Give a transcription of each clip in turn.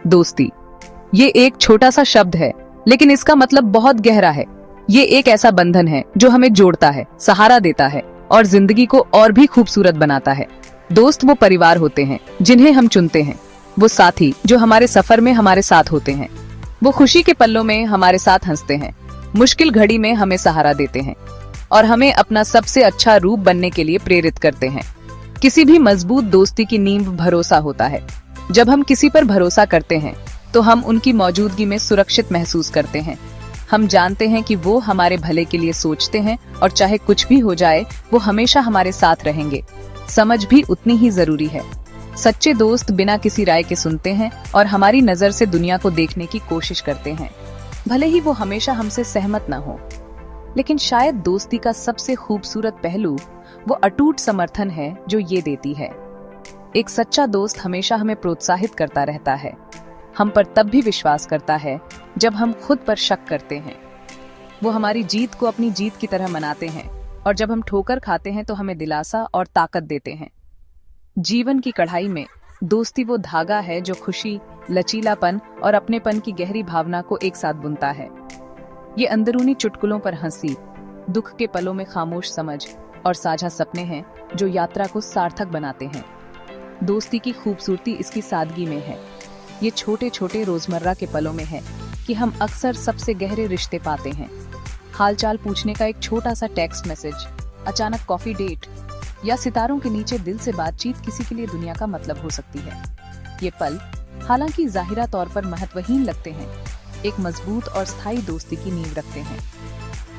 दोस्ती, ये एक छोटा सा शब्द है, लेकिन इसका मतलब बहुत गहरा है। ये एक ऐसा बंधन है जो हमें जोड़ता है, सहारा देता है और जिंदगी को और भी खूबसूरत बनाता है। दोस्त वो परिवार होते हैं जिन्हें हम चुनते हैं, वो साथी जो हमारे सफर में हमारे साथ होते हैं, वो खुशी के पलों में हमारे साथ हंसते हैं, मुश्किल घड़ी में हमें सहारा देते हैं और हमें अपना सबसे अच्छा रूप बनने के लिए प्रेरित करते हैं। किसी भी मजबूत दोस्ती की नींव भरोसा होता है। जब हम किसी पर भरोसा करते हैं तो हम उनकी मौजूदगी में सुरक्षित महसूस करते हैं। हम जानते हैं कि वो हमारे भले के लिए सोचते हैं और चाहे कुछ भी हो जाए वो हमेशा हमारे साथ रहेंगे। समझ भी उतनी ही जरूरी है। सच्चे दोस्त बिना किसी राय के सुनते हैं और हमारी नजर से दुनिया को देखने की कोशिश करते हैं, भले ही वो हमेशा हमसे सहमत ना हो। लेकिन शायद दोस्ती का सबसे खूबसूरत पहलू वो अटूट समर्थन है जो ये देती है। एक सच्चा दोस्त हमेशा हमें प्रोत्साहित करता रहता है, हम पर तब भी विश्वास करता है जब हम खुद पर शक करते हैं। वो हमारी जीत को अपनी जीत की तरह मनाते हैं और जब हम ठोकर खाते हैं तो हमें दिलासा और ताकत देते हैं। जीवन की कढ़ाई में दोस्ती वो धागा है जो खुशी, लचीलापन और अपनेपन की गहरी भावना को एक साथ बुनता है। ये अंदरूनी चुटकुलों पर हंसी, दुख के पलों में खामोश समझ और साझा सपने हैं जो यात्रा को सार्थक बनाते हैं। दोस्ती की खूबसूरती इसकी सादगी में है। ये छोटे छोटे रोजमर्रा के पलों में है कि हम अक्सर सबसे गहरे रिश्ते पाते हैं। हालचाल पूछने का एक छोटा सा टेक्स्ट मैसेज, अचानक कॉफी डेट या सितारों के नीचे दिल से बातचीत किसी के लिए दुनिया का मतलब हो सकती है। ये पल हालांकि जाहिरा तौर पर महत्वहीन लगते हैं, एक मजबूत और स्थायी दोस्ती की नींव रखते हैं।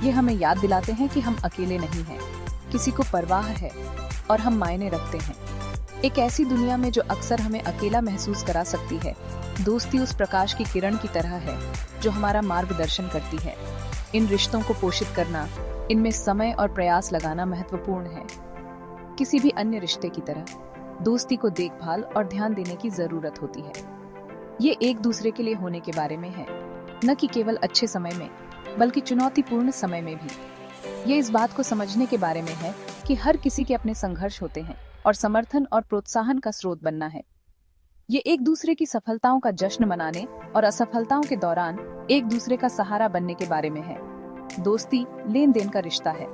ये हमें याद दिलाते हैं कि हम अकेले नहीं हैं, किसी को परवाह है और हम मायने रखते हैं। एक ऐसी दुनिया में जो अक्सर हमें अकेला महसूस करा सकती है, दोस्ती उस प्रकाश की किरण की तरह है जो हमारा मार्गदर्शन करती है। इन रिश्तों को पोषित करना, इनमें समय और प्रयास लगाना महत्वपूर्ण है। किसी भी अन्य रिश्ते की तरह दोस्ती को देखभाल और ध्यान देने की जरूरत होती है। ये एक दूसरे के लिए होने के बारे में है, न कि केवल अच्छे समय में, बल्कि चुनौतीपूर्ण समय में भी। ये इस बात को समझने के बारे में है कि हर किसी के अपने संघर्ष होते हैं और समर्थन और प्रोत्साहन का स्रोत बनना है। ये एक दूसरे की सफलताओं का जश्न मनाने और असफलताओं के दौरान एक दूसरे का सहारा बनने के बारे में है। दोस्ती लेन देन का रिश्ता है।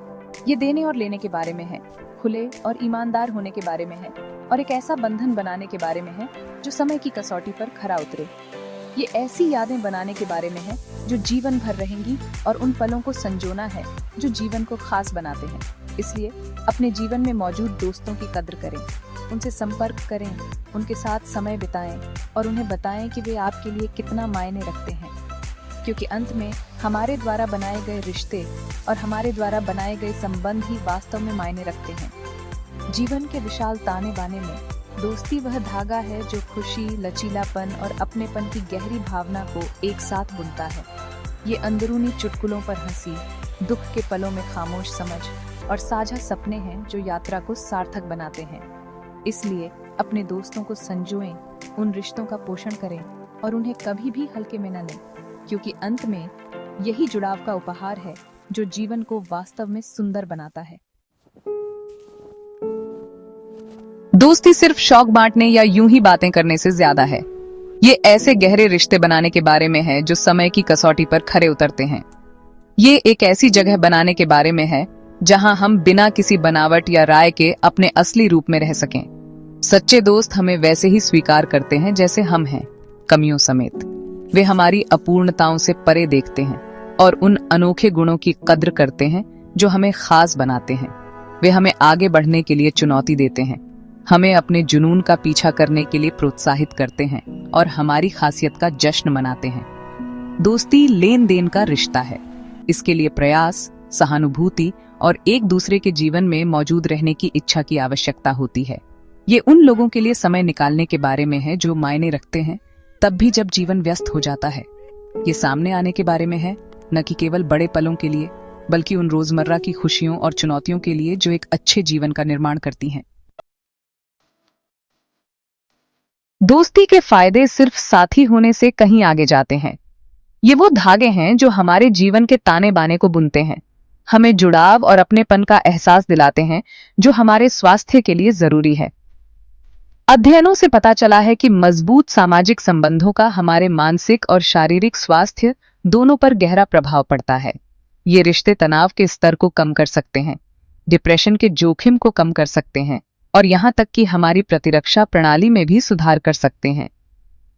ये देने और लेने के बारे में है, खुले और ईमानदार होने के बारे में है और एक ऐसा बंधन बनाने के बारे में है जो समय की कसौटी पर खरा उतरे। ये ऐसी यादें बनाने के बारे में है जो जीवन भर रहेंगी और उन पलों को संजोना है जो जीवन को खास बनाते हैं। इसलिए अपने जीवन में मौजूद दोस्तों की कद्र करें, उनसे संपर्क करें, उनके साथ समय बिताएं और उन्हें बताएं कि वे आपके लिए कितना मायने रखते हैं। क्योंकि अंत में हमारे द्वारा बनाए गए रिश्ते और हमारे द्वारा बनाए गए संबंध ही वास्तव में मायने रखते हैं। जीवन के विशाल ताने बाने में दोस्ती वह धागा है जो खुशी, लचीलापन और अपनेपन की गहरी भावना को एक साथ बुनता है। ये अंदरूनी चुटकुलों पर हंसी, दुख के पलों में खामोश समझ और साझा सपने हैं जो यात्रा को सार्थक बनाते हैं। इसलिए अपने दोस्तों को संजोएं, उन रिश्तों का पोषण करें और उन्हें कभी भी हल्के में न लें, क्योंकि अंत में यही जुड़ाव का उपहार है जो जीवन को वास्तव में सुंदर बनाता है। दोस्ती सिर्फ शौक बांटने या यूं ही बातें करने से ज्यादा है। ये ऐसे गहरे रिश्ते बनाने के बारे में है जो समय की कसौटी पर खरे उतरते हैं। ये एक ऐसी जगह बनाने के बारे में है जहां हम बिना किसी बनावट या राय के अपने असली रूप में रह सकें। सच्चे दोस्त हमें वैसे ही स्वीकार करते हैं जैसे हम हैं, कमियों समेत। वे हमारी अपूर्णताओं से परे देखते हैं और उन अनोखे गुणों की कद्र करते हैं जो हमें खास बनाते हैं। वे हमें आगे बढ़ने के लिए चुनौती देते हैं, हमें अपने जुनून का पीछा करने के लिए प्रोत्साहित करते हैं और हमारी खासियत का जश्न मनाते हैं। दोस्ती लेन देन का रिश्ता है। इसके लिए प्रयास, सहानुभूति और एक दूसरे के जीवन में मौजूद रहने की इच्छा की आवश्यकता होती है। ये उन लोगों के लिए समय निकालने के बारे में है जो मायने रखते हैं, तब भी जब जीवन व्यस्त हो जाता है। ये सामने आने के बारे में है, न कि केवल बड़े पलों के लिए, बल्कि उन रोजमर्रा की खुशियों और चुनौतियों के लिए जो एक अच्छे जीवन का निर्माण करती हैं। दोस्ती के फायदे सिर्फ साथी होने से कहीं आगे जाते हैं। ये वो धागे हैं जो हमारे जीवन के ताने बाने को बुनते हैं, हमें जुड़ाव और अपनेपन का एहसास दिलाते हैं जो हमारे स्वास्थ्य के लिए जरूरी है। अध्ययनों से पता चला है कि मजबूत सामाजिक संबंधों का हमारे मानसिक और शारीरिक स्वास्थ्य दोनों पर गहरा प्रभाव पड़ता है। ये रिश्ते तनाव के स्तर को कम कर सकते हैं, डिप्रेशन के जोखिम को कम कर सकते हैं और यहाँ तक कि हमारी प्रतिरक्षा प्रणाली में भी सुधार कर सकते हैं।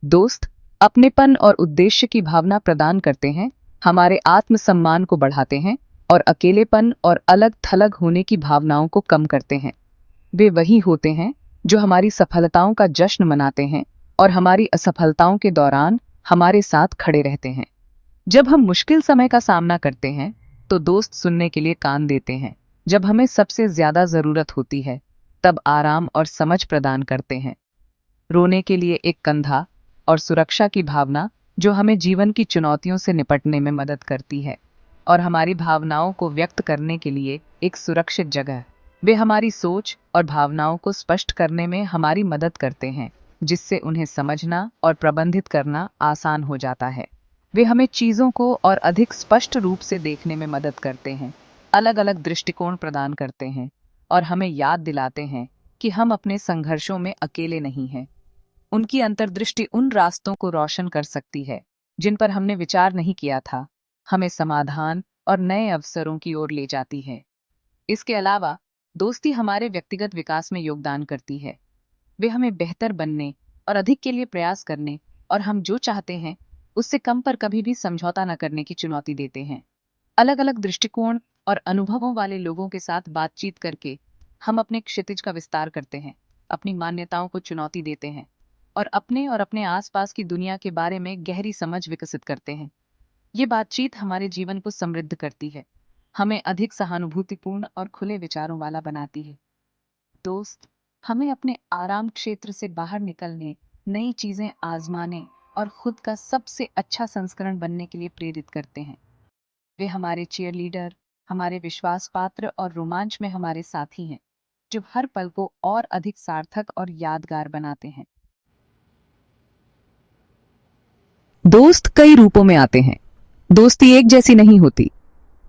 दोस्त अपनेपन और उद्देश्य की भावना प्रदान करते हैं, हमारे आत्मसम्मान को बढ़ाते हैं और अकेलेपन और अलग थलग होने की भावनाओं को कम करते हैं। वे वही होते हैं जो हमारी सफलताओं का जश्न मनाते हैं और हमारी असफलताओं के दौरान हमारे साथ खड़े रहते हैं। जब हम मुश्किल समय का सामना करते हैं तो दोस्त सुनने के लिए कान देते हैं। जब हमें सबसे ज्यादा जरूरत होती है तब आराम और समझ प्रदान करते हैं। रोने के लिए एक कंधा और सुरक्षा की भावना जो हमें जीवन की चुनौतियों से निपटने में मदद करती है और हमारी भावनाओं को व्यक्त करने के लिए एक सुरक्षित जगह। वे हमारी सोच और भावनाओं को स्पष्ट करने में हमारी मदद करते हैं, जिससे उन्हें समझना और प्रबंधित करना आसान हो जाता है। वे हमें चीजों को और अधिक स्पष्ट रूप से देखने में मदद करते हैं, अलग अलग दृष्टिकोण प्रदान करते हैं और हमें याद दिलाते हैं कि हम अपने संघर्षों में अकेले नहीं हैं। उनकी अंतर्दृष्टि उन रास्तों को रोशन कर सकती है जिन पर हमने विचार नहीं किया था, हमें समाधान और नए अवसरों की ओर ले जाती है। इसके अलावा दोस्ती हमारे व्यक्तिगत विकास में योगदान करती है। वे हमें बेहतर बनने और अधिक के लिए प्रयास करने और हम जो चाहते हैं उससे कम पर कभी भी समझौता न करने की चुनौती देते हैं। अलग अलग दृष्टिकोण और अनुभवों वाले लोगों के साथ बातचीत करके हम अपने क्षितिज का विस्तार करते हैं, अपनी मान्यताओं को चुनौती देते हैं और अपने आसपास की दुनिया के बारे में गहरी समझ विकसित करते हैं। ये बातचीत हमारे जीवन को समृद्ध करती है, हमें अधिक सहानुभूतिपूर्ण और खुले विचारों वाला बनाती है। दोस्त हमें अपने आराम क्षेत्र से बाहर निकलने, नई चीजें आजमाने और खुद का सबसे अच्छा संस्करण बनने के लिए प्रेरित करते हैं। वे हमारे चीयरलीडर, हमारे विश्वास पात्र और रोमांच में हमारे साथी हैं, जो हर पल को और अधिक सार्थक और यादगार बनाते हैं। दोस्त कई रूपों में आते हैं। दोस्ती एक जैसी नहीं होती।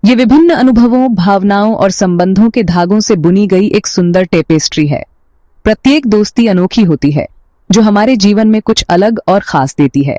ये विभिन्न अनुभवों, भावनाओं और संबंधों के धागों से बुनी गई एक सुंदर टेपेस्ट्री है। प्रत्येक दोस्ती अनोखी होती है, जो हमारे जीवन में कुछ अलग और खास देती है।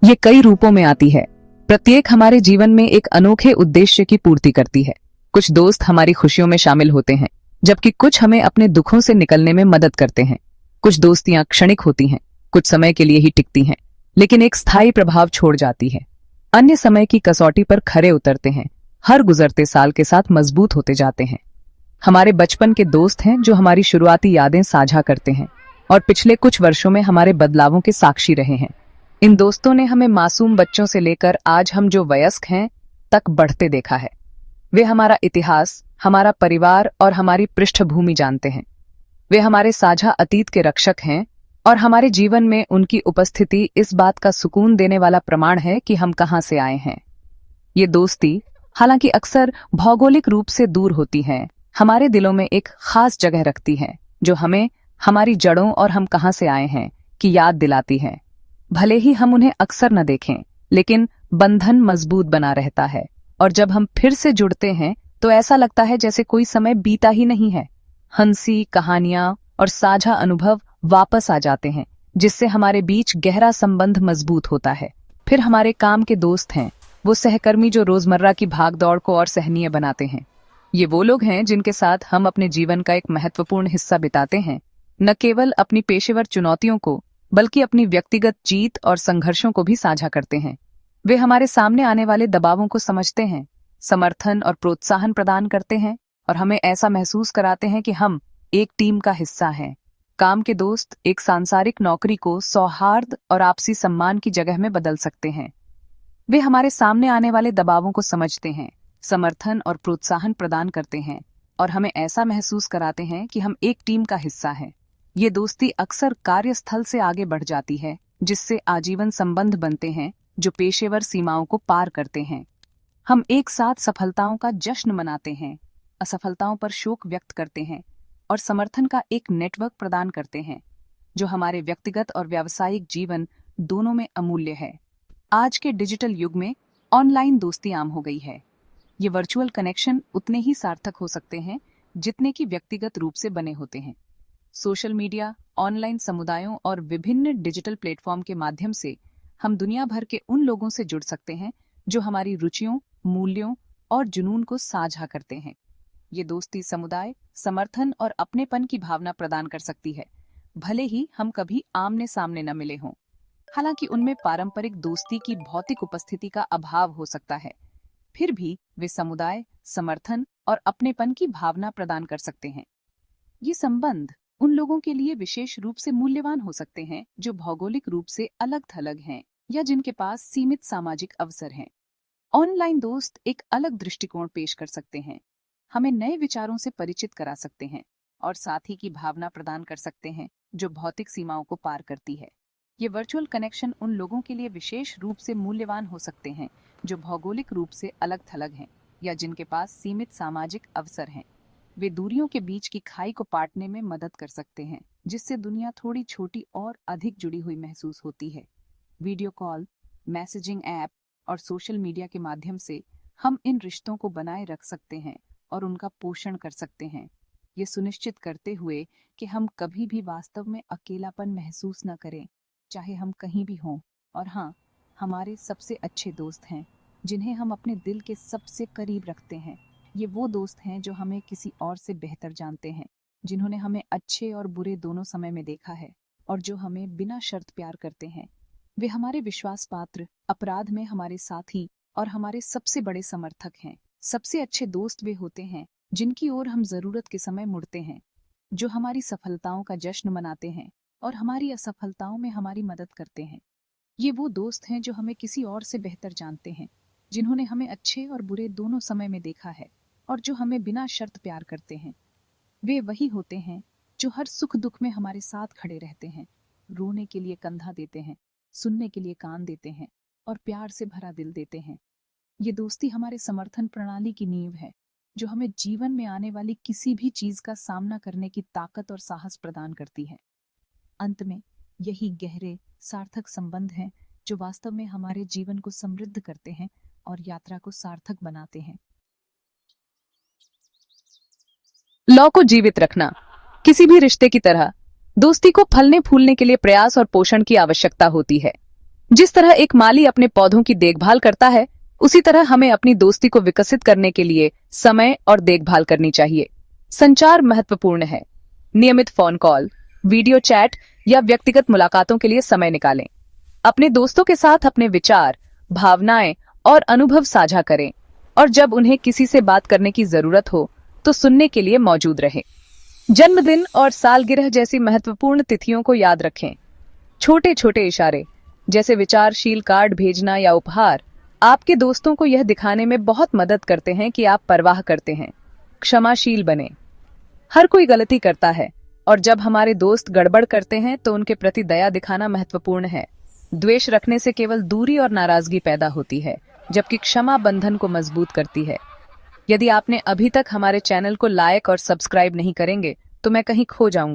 ये कई रूपों में आती है। प्रत्येक हमारे जीवन में एक अनोखे उद्देश्य की पूर्ति करती है। कुछ दोस्त हमारी खुशियों में शामिल होते हैं, जबकि कुछ हमें अपने दुखों से निकलने में मदद करते हैं। कुछ दोस्तियां क्षणिक होती हैं, कुछ समय के लिए ही टिकती हैं, लेकिन एक स्थायी प्रभाव छोड़ जाती है। अन्य समय की कसौटी पर खरे उतरते हैं, हर गुजरते साल के साथ मजबूत होते जाते हैं। हमारे बचपन के दोस्त हैं जो हमारी शुरुआती यादें साझा करते हैं और पिछले कुछ वर्षों में हमारे बदलावों के साक्षी रहे हैं। इन दोस्तों ने हमें मासूम बच्चों से लेकर आज हम जो वयस्क हैं तक बढ़ते देखा है। वे हमारा इतिहास, हमारा परिवार और हमारी पृष्ठभूमि जानते हैं। वे हमारे साझा अतीत के रक्षक हैं और हमारे जीवन में उनकी उपस्थिति इस बात का सुकून देने वाला प्रमाण है कि हम कहां से आए हैं। ये दोस्ती, हालांकि अक्सर भौगोलिक रूप से दूर होती है, हमारे दिलों में एक खास जगह रखती है, जो हमें हमारी जड़ों और हम कहां से आए हैं की याद दिलाती है। भले ही हम उन्हें अक्सर न देखें, लेकिन बंधन मजबूत बना रहता है और जब हम फिर से जुड़ते हैं तो ऐसा लगता है जैसे कोई समय बीता ही नहीं है। हंसी, कहानियां और साझा अनुभव वापस आ जाते हैं, जिससे हमारे बीच गहरा संबंध मजबूत होता है। फिर हमारे काम के दोस्त हैं, वो सहकर्मी जो रोजमर्रा की भागदौड़ को और सहनीय बनाते हैं। ये वो लोग हैं जिनके साथ हम अपने जीवन का एक महत्वपूर्ण हिस्सा बिताते हैं, न केवल अपनी पेशेवर चुनौतियों को बल्कि अपनी व्यक्तिगत जीत और संघर्षों को भी साझा करते हैं। वे हमारे सामने आने वाले दबावों को समझते हैं, समर्थन और प्रोत्साहन प्रदान करते हैं और हमें ऐसा महसूस कराते हैं कि हम एक टीम का हिस्सा हैं। काम के दोस्त एक सांसारिक नौकरी को सौहार्द और आपसी सम्मान की जगह में बदल सकते हैं। वे हमारे सामने आने वाले दबावों को समझते हैं, समर्थन और प्रोत्साहन प्रदान करते हैं और हमें ऐसा महसूस कराते हैं कि हम एक टीम का हिस्सा हैं। ये दोस्ती अक्सर कार्यस्थल से आगे बढ़ जाती है, जिससे आजीवन संबंध बनते हैं जो पेशेवर सीमाओं को पार करते हैं। हम एक साथ सफलताओं का जश्न मनाते हैं, असफलताओं पर शोक व्यक्त करते हैं और समर्थन का एक नेटवर्क प्रदान करते हैं, जो हमारे व्यक्तिगत और व्यावसायिक जीवन दोनों में अमूल्य है। आज के डिजिटल युग में ऑनलाइन दोस्ती आम हो गई है। ये वर्चुअल कनेक्शन उतने ही सार्थक हो सकते हैं जितने कि व्यक्तिगत रूप से बने होते हैं। सोशल मीडिया, ऑनलाइन समुदायों और विभिन्न डिजिटल प्लेटफॉर्म के माध्यम से हम दुनिया भर के उन लोगों से जुड़ सकते हैं जो हमारी रुचियों, मूल्यों और जुनून को साझा करते हैं। ये दोस्ती समुदाय, समर्थन और अपनेपन की भावना प्रदान कर सकती है, भले ही हम कभी आमने सामने न मिले हों। हालांकि उनमें पारंपरिक दोस्ती की भौतिक उपस्थिति का अभाव हो सकता है, फिर भी वे समुदाय, समर्थन और अपनेपन की भावना प्रदान कर सकते हैं। ये संबंध उन लोगों के लिए विशेष रूप से मूल्यवान हो सकते हैं जो भौगोलिक रूप से अलग-थलग हैं या जिनके पास सीमित सामाजिक अवसर हैं। ऑनलाइन दोस्त एक अलग दृष्टिकोण पेश कर सकते हैं, हमें नए विचारों से परिचित करा सकते हैं और साथी की भावना प्रदान कर सकते हैं जो भौतिक सीमाओं को पार करती है। ये वर्चुअल कनेक्शन उन लोगों के लिए विशेष रूप से मूल्यवान हो सकते हैं जो भौगोलिक रूप से अलग-थलग हैं या जिनके पास सीमित सामाजिक अवसर हैं। वे दूरियों के बीच की खाई को पाटने में मदद कर सकते हैं, जिससे दुनिया थोड़ी छोटी और अधिक जुड़ी हुई महसूस होती है। वीडियो कॉल, मैसेजिंग ऐप और सोशल मीडिया के माध्यम से हम इन रिश्तों को बनाए रख सकते हैं और उनका पोषण कर सकते हैं, ये सुनिश्चित करते हुए कि हम कभी भी वास्तव में अकेलापन महसूस न करें, चाहे हम कहीं भी हों। और हाँ, हमारे सबसे अच्छे दोस्त हैं जिन्हें हम अपने दिल के सबसे करीब रखते हैं। ये वो दोस्त हैं जो हमें किसी और से बेहतर जानते हैं, जिन्होंने हमें अच्छे और बुरे दोनों समय में देखा है और जो हमें बिना शर्त प्यार करते हैं। वे हमारे विश्वास पात्र, अपराध में हमारे साथी और हमारे सबसे बड़े समर्थक हैं। सबसे अच्छे दोस्त वे होते हैं जिनकी ओर हम जरूरत के समय मुड़ते हैं, जो हमारी सफलताओं का जश्न मनाते हैं और हमारी असफलताओं में हमारी मदद करते हैं। ये वो दोस्त हैं जो हमें किसी और से बेहतर जानते हैं, जिन्होंने हमें अच्छे और बुरे दोनों समय में देखा है और जो हमें बिना शर्त प्यार करते हैं। वे वही होते हैं जो हर सुख दुख में हमारे साथ खड़े रहते हैं, रोने के लिए कंधा देते हैं, सुनने के लिए कान देते हैं और प्यार से भरा दिल देते हैं। ये दोस्ती हमारे समर्थन प्रणाली की नींव है, जो हमें जीवन में आने वाली किसी भी चीज का सामना करने की ताकत और साहस प्रदान करती है। अंत में यही गहरे, सार्थक संबंध हैं जो वास्तव में हमारे जीवन को समृद्ध करते हैं और यात्रा को सार्थक बनाते हैं। लॉ को जीवित रखना। किसी भी रिश्ते की तरह दोस्ती को फलने फूलने के लिए प्रयास और पोषण की आवश्यकता होती है। जिस तरह एक माली अपने पौधों की देखभाल करता है, उसी तरह हमें अपनी दोस्ती को विकसित करने के लिए समय और देखभाल करनी चाहिए। संचार महत्वपूर्ण है। नियमित फोन कॉल, वीडियो चैट या व्यक्तिगत मुलाकातों के लिए समय निकालें। अपने दोस्तों के साथ अपने विचार, भावनाएं और अनुभव साझा करें और जब उन्हें किसी से बात करने की जरूरत हो तो सुनने के लिए मौजूद रहें। जन्मदिन और सालगिरह जैसी महत्वपूर्ण तिथियों को याद रखें। छोटे छोटे इशारे जैसे विचारशील कार्ड भेजना या उपहार आपके दोस्तों को यह दिखाने में बहुत मदद करते हैं कि आप परवाह करते हैं। क्षमाशील बने। हर कोई गलती करता है और जब हमारे दोस्त गड़बड़ करते हैं तो उनके प्रति दया दिखाना महत्वपूर्ण है। द्वेष रखने से केवल दूरी और नाराजगी पैदा होती है, जबकि क्षमा बंधन को मजबूत करती है। यदि आपने अभी तक हमारे चैनल को लाइक और सब्सक्राइब नहीं करेंगे तो मैं कहीं खो जाऊंगा।